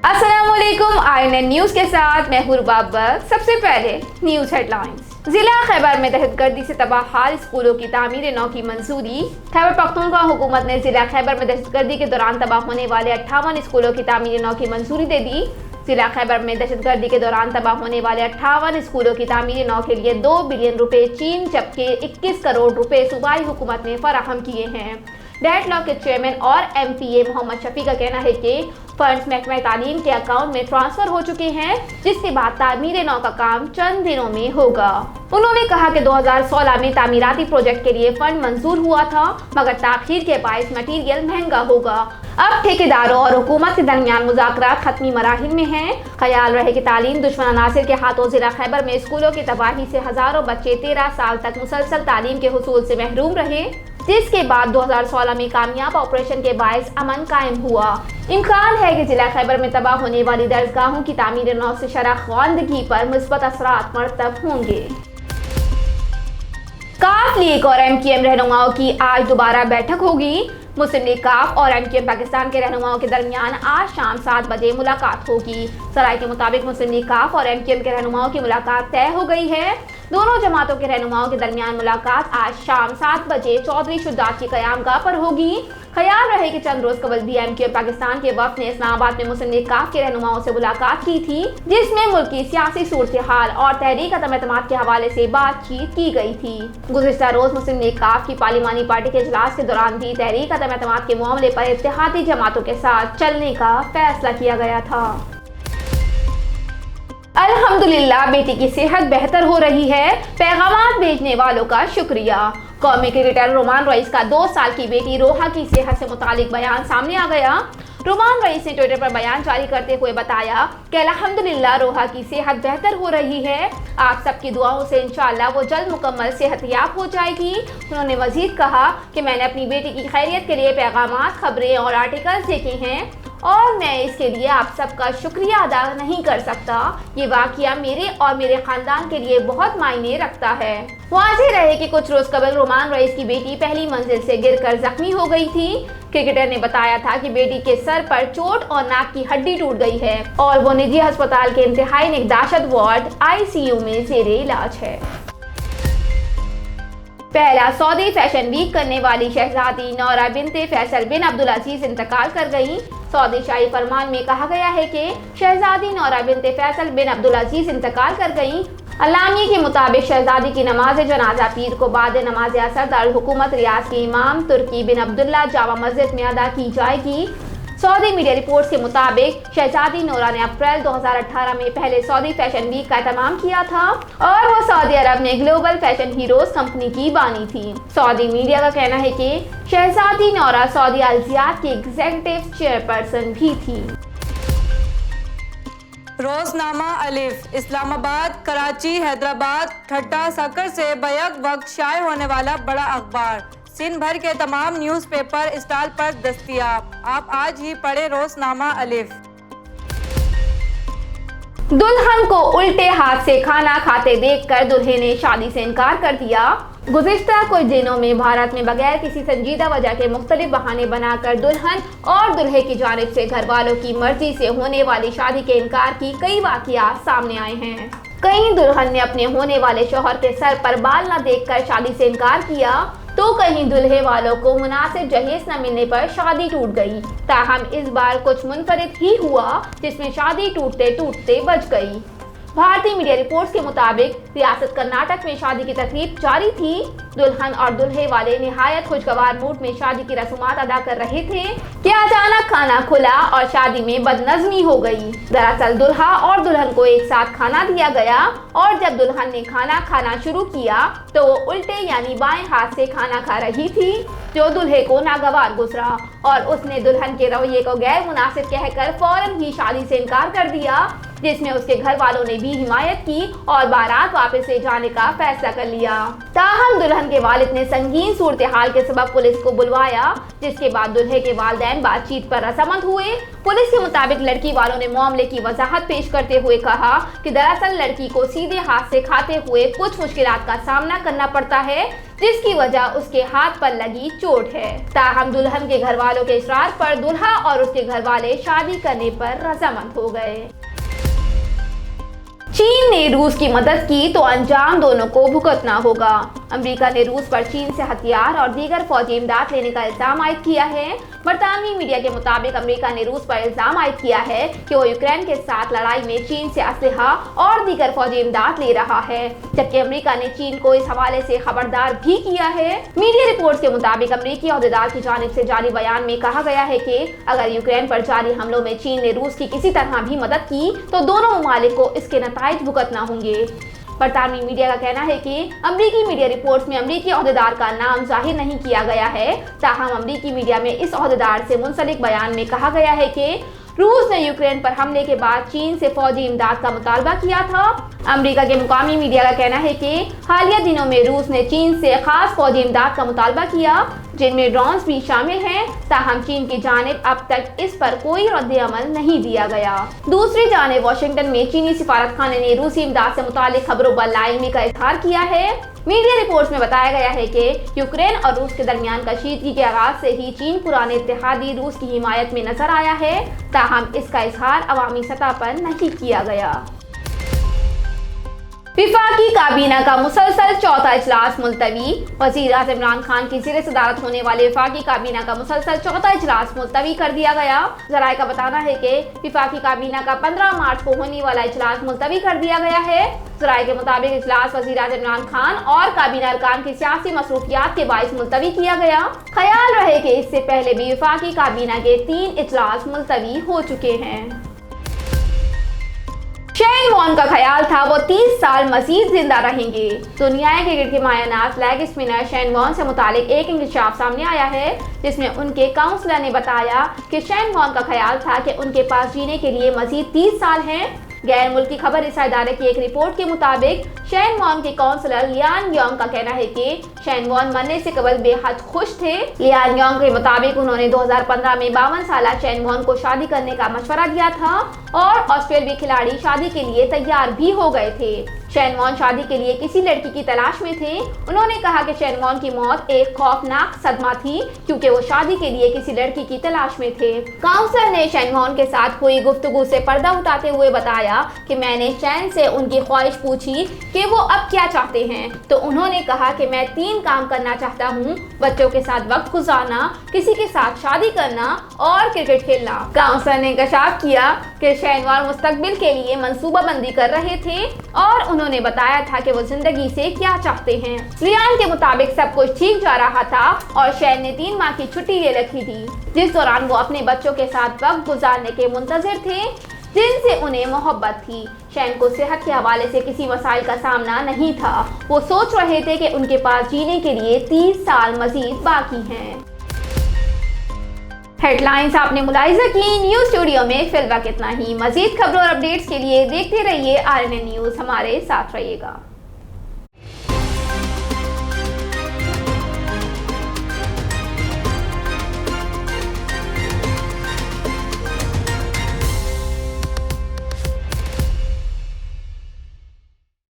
अस्सलामुअलैकुम INN news के साथ मैं हुरबाबर। सबसे पहले न्यूज हेडलाइंस। जिला खैबर में दहशतगर्दी से तबाह हाल स्कूलों की तामीर नौ की मंजूरी। खैबर पख्तूनख्वा हुकूमत ने जिला खैबर में दहशतगर्दी के दौरान तबाह होने वाले 58 स्कूलों की तामीर नौ की मंजूरी दे दी। जिला खैबर में दहशतगर्दी के दौरान तबाह होने वाले 58 स्कूलों की तामीर नौ के लिए 2 बिलियन रुपए चीन जबकि 21 करोड़ रुपए सूबाई हुकूमत ने फराहम किए हैं। डेडलॉक के चेयरमैन और एमपीए मोहम्मद शफी का कहना है कि फंड्स महकमा तालीम के अकाउंट में ट्रांसफर हो चुके हैं, जिसके बाद तामीर नौ का काम चंद दिनों में होगा। उन्होंने कहा कि 2016 में तामीराती प्रोजेक्ट के लिए फंड मंजूर हुआ था, मगर ताखीर के बायस मटीरियल महंगा होगा। अब ठेकेदारों और हुकूमत के दरमियान मुज़ाकरात खत्मी मराहिल में हैं। ख्याल रहे कि तालीम दुश्मन अनासिर के हाथों जिला खैबर में स्कूलों की तबाही से हजारों बच्चे 13 साल तक मुसलसल तालीम के हुसूल से महरूम रहे, जिसके बाद 2016 में कामयाब ऑपरेशन के बायस अमन कायम हुआ। इम्कान है कि जिला खैबर में तबाह होने वाली दरसगाहों की तामीर नौ से शरह ख्वानदगी पर मुस्बत असरात मरतब होंगे। काफ लीग और एमक्यूएम रहनुमाओं की आज दोबारा बैठक होगी। मुस्लिम लीग काफ और एमक्यूएम पाकिस्तान के रहनुमाओं के दरमियान आज शाम 7 बजे मुलाकात होगी। सराय के मुताबिक मुस्लिम लीग काफ और एमक्यूएम के रहनुमाओं की मुलाकात तय हो गई है। दोनों जमातों के रहनुमाओं के दरमियान मुलाकात आज शाम 7 बजे चौधरी शुजात की क़यामगाह पर होगी। ख्याल रहे कि चंद रोज कबल भी एमक्यूएम पाकिस्तान के वफ्द ने इस्लामाबाद में मुस्लिम लीग काफ के रहनुमाओं से मुलाकात की थी, जिसमें मुल्क की सियासी सूरत हाल और तहरीक अदम एतमाद के हवाले से बातचीत की गई थी। गुज़िश्ता रोज मुस्लिम लीग काफ की पार्लिमानी पार्टी के इजलास के दौरान भी तहरीक अदम एतमाद के मामले पर इत्तेहादी जमातों के साथ चलने का फैसला किया गया था। अल्हम्दुलिल्लाह बेटी की सेहत बेहतर हो रही है, पैगामात भेजने वालों का शुक्रिया। कौमी क्रिकेटर रोमान रईस का 2 साल की बेटी रोहा की सेहत से मुतालिक बयान सामने आ गया। रोमान रईस ने ट्विटर पर बयान जारी करते हुए बताया कि अल्हम्दुलिल्लाह रोहा की सेहत बेहतर हो रही है। आप सबकी दुआओं से इंशाअल्लाह वो जल्द मुकम्मल सेहतयाब हो जाएगी। उन्होंने मजीद कहा कि मैंने अपनी बेटी की खैरियत के लिए पैगामात, खबरें और आर्टिकल्स देखे हैं और मैं इसके लिए आप सबका शुक्रिया अदा नहीं कर सकता। ये वाकया मेरे और मेरे खानदान के लिए बहुत मायने रखता है। वाज़ेह रहे कि कुछ रोज कबल रोमान रईस की बेटी पहली मंजिल से गिरकर जख्मी हो गई थी। क्रिकेटर ने बताया था कि बेटी के सर पर चोट और नाक की हड्डी टूट गई है और वो निजी अस्पताल के इंतहाई निगहदाश्त वार्ड ICU में ज़ेरे इलाज है। पहला सऊदी फैशन वीक करने वाली शहजादी नौरा बिनते फैसल बिन अब्दुल अजीज इंतकाल कर गई। सऊदी शाही फरमान में कहा गया है कि शहजादी नौरा बिनते फैसल बिन अब्दुल अजीज इंतकाल कर गई। अलामी के मुताबिक शहजादी की नमाज जनाजा पीर को बाद नमाज असर दारुल हुकूमत रियाज के इमाम तुर्की बिन अब्दुल्ला जामा मस्जिद में अदा की जाएगी। सऊदी मीडिया रिपोर्ट्स के मुताबिक शहजादी नौरा ने अप्रैल 2018 में पहले सऊदी फैशन वीक का एहतमाम किया था और वो सऊदी अरब में ग्लोबल फैशन हीरोज कंपनी की बानी थी। सऊदी मीडिया का कहना है कि शहजादी नौरा सऊदी अलजियात की एग्जीक्यूटिव चेयरपर्सन भी थी। रोजनामा अलिफ इस्लामाबाद, कराची, हैदराबाद, ठट्टा, सकर से बैक वक्त शाये होने वाला बड़ा अखबार सिंध भर के तमाम न्यूज़पेपर स्टॉल पर दस्तयाब। आप आज ही पढ़े रोजनामा अलिफ। दुल्हन को उल्टे हाथ से खाना खाते देखकर दूल्हे ने शादी से इनकार कर दिया। गुज़िश्ता कुछ दिनों में भारत में बगैर किसी संजीदा वजह के मुख्तलिफ बहाने बनाकर दुल्हन और दूल्हे की जानिब से घर वालों की मर्जी से होने वाली शादी के इनकार की कई वाक़ियात सामने आए हैं। कहीं दुल्हन ने अपने होने वाले शौहर के सर पर बाल न देखकर शादी से इनकार किया, तो कहीं दूल्हे वालों को मुनासिब जहेज न मिलने पर शादी टूट गई। ताहम इस बार कुछ मुनफरिद ही हुआ, जिसमें शादी टूटते टूटते बच गई। भारतीय मीडिया रिपोर्ट्स के मुताबिक रियासत कर्नाटक में शादी की तकरीब जारी थी। दुल्हन और दूल्हे वाले निहायत खुशगवार मूड में शादी की रस्मात अदा कर रहे थे कि अचानक खाना खुला और शादी में बदनज़मी हो गई। दरअसल दूल्हा और दुल्हन को एक साथ खाना दिया गया और जब दुल्हन ने खाना खाना शुरू किया तो वो उल्टे यानी बाएं हाथ से खाना खा रही थी, जो दूल्हे को नागवार गुजरा और उसने दुल्हन के रवैये को गैर मुनासिब कहकर फौरन ही शादी से इनकार कर दिया। जिसमें उसके घर वालों ने भी हिमायत की और बारात वापस ले जाने का फैसला कर लिया। ताहम दुल्हन के वालिद ने संगीन सूरत हाल के सबब पुलिस को बुलवाया, जिसके बाद दुल्हे के वालिदैन बातचीत पर रजामंद हुए। पुलिस के मुताबिक लड़की वालों ने मामले की वजाहत पेश करते हुए कहा कि दरअसल लड़की को सीधे हाथ से खाते हुए कुछ मुश्किलात का सामना करना पड़ता है, जिसकी वजह उसके हाथ पर लगी चोट है। ताहम दुल्हन के घर वालों के इसरार पर दुल्हा और उसके घर वाले शादी करने पर रजामंद हो गए। चीन ने रूस की मदद की तो अंजाम दोनों को भुगतना होगा। अमेरिका ने रूस पर चीन से हथियार और दीगर फौजी इमदाद लेने का इल्जाम आयद किया है। बरतानवी मीडिया के मुताबिक अमेरिका ने रूस पर इल्जाम आयद किया है कि वो यूक्रेन के साथ लड़ाई में चीन से असलहा और दीगर फौजी इमदाद ले रहा है, जबकि अमेरिका ने चीन को इस हवाले से खबरदार भी किया है। मीडिया रिपोर्ट्स के मुताबिक अमेरिकी अहदेदार की जानिब से जारी बयान में कहा गया है कि अगर यूक्रेन पर जारी हमलों में चीन ने रूस की किसी तरह भी मदद की तो दोनों ममालिक को इसके नताइज भुगतना होंगे। बरतानवी मीडिया का कहना है कि अमरीकी मीडिया रिपोर्ट्स में अमरीकी अहदेदार का नाम जाहिर नहीं किया गया है। ताहम अमरीकी मीडिया में इस अहदेदार से मुंसलिक बयान में कहा गया है कि रूस ने यूक्रेन पर हमले के बाद चीन से फौजी इमदाद का मुतालबा किया था। अमेरिका के मुकामी मीडिया का कहना है कि हालिया दिनों में रूस ने चीन से खास फौजी इमदाद का मुतालबा किया, जिनमें ड्रोन्स भी शामिल हैं। ताहम चीन की जानिब अब तक इस पर कोई रद्द-ए-अमल नहीं दिया गया। दूसरी जानिब वाशिंगटन में चीनी सिफारतखाने ने रूसी इमदाद से मुतालिक खबरों पर लाइमी का इजहार किया है। मीडिया रिपोर्ट्स में बताया गया है कि यूक्रेन और रूस के दरमियान कशीदगी के आगाज से ही चीन पुराने इत्तेहादी रूस की हिमायत में नजर आया है। ताहम इसका इजहार अवामी सतह पर नहीं किया गया। विफाकी काबीना का मुसलसल चौथा इजलास मुलतवी। वज़ीर-ए-आज़म इमरान खान की ज़ेर सदारत होने वाले विफाकी काबीना का मुसलसल चौथा इजलास मुलतवी कर दिया गया। ज़राए का बताना है कि विफाकी काबीना का 15 मार्च को होने वाला इजलास मुलतवी कर दिया गया है। ज़राए के मुताबिक इजलास वज़ीर-ए-आज़म इमरान खान और काबीना अरकान की सियासी मसरूफियात के बाइस मुलतवी किया गया। ख्याल रहे कि इससे पहले भी विफाकी काबीना के 3 इजलास मुलतवी हो चुके हैं। शेन वॉर्न का ख्याल था वो 30 साल मजीद जिंदा रहेंगे। दुनिया क्रिकेट के मायानाज लेग स्पिनर शेन वॉर्न से मुतालिक एक इंकशाफ सामने आया है, जिसमें उनके काउंसलर ने बताया कि शेन वॉर्न का ख्याल था कि उनके पास जीने के लिए मजीद 30 साल हैं। गैर मुल्की खबर इस इदारे की एक रिपोर्ट के मुताबिक शेन वॉर्न के काउंसलर लियान योंग का कहना है कि शेन वॉर्न मरने से कबल बेहद खुश थे। लियान योंग के मुताबिक उन्होंने 2015 में 52 साल शेन वॉर्न को शादी करने का मशवरा दिया था और ऑस्ट्रेलियाई खिलाड़ी शादी के लिए तैयार भी हो गए थे। शेन वॉर्न शादी के लिए किसी लड़की की तलाश में थे। उन्होंने कहा कि शेन वॉर्न की मौत एक खौफनाक सदमा थी, क्योंकि वो शादी के लिए किसी लड़की की तलाश में थे। काउंसलर ने शेन वॉर्न के साथ हुई गुफ्तगू से पर्दा उठाते हुए बताया कि मैंने शेन से उनकी ख्वाहिश पूछी कि वो अब क्या चाहते हैं, तो उन्होंने कहा कि मैं 3 काम करना चाहता हूँ: बच्चों के साथ वक्त गुजारना, किसी के साथ शादी करना और क्रिकेट खेलना। काउंसलर ने इंकशाफ किया कि शेन वॉर्न मुस्तकबिल के लिए मंसूबाबंदी कर रहे थे और उन्होंने बताया था कि वो जिंदगी से क्या चाहते हैं। लियान के मुताबिक सब कुछ ठीक जा रहा था और शेन ने 3 माह की छुट्टी ले रखी थी, जिस दौरान वो अपने बच्चों के साथ वक्त गुजारने के मुंतजिर थे, जिनसे उन्हें मोहब्बत थी। शेन को सेहत के हवाले से किसी मसाइल का सामना नहीं था। वो सोच रहे थे कि उनके पास जीने के लिए 30 साल मजीद बाकी हैं। हेडलाइंस आपने मुलाहिजा की। न्यूज स्टूडियो में फिलहाल इतना ही। मजीद खबरों और अपडेट्स के लिए देखते रहिए RNN न्यूज। हमारे साथ रहिएगा।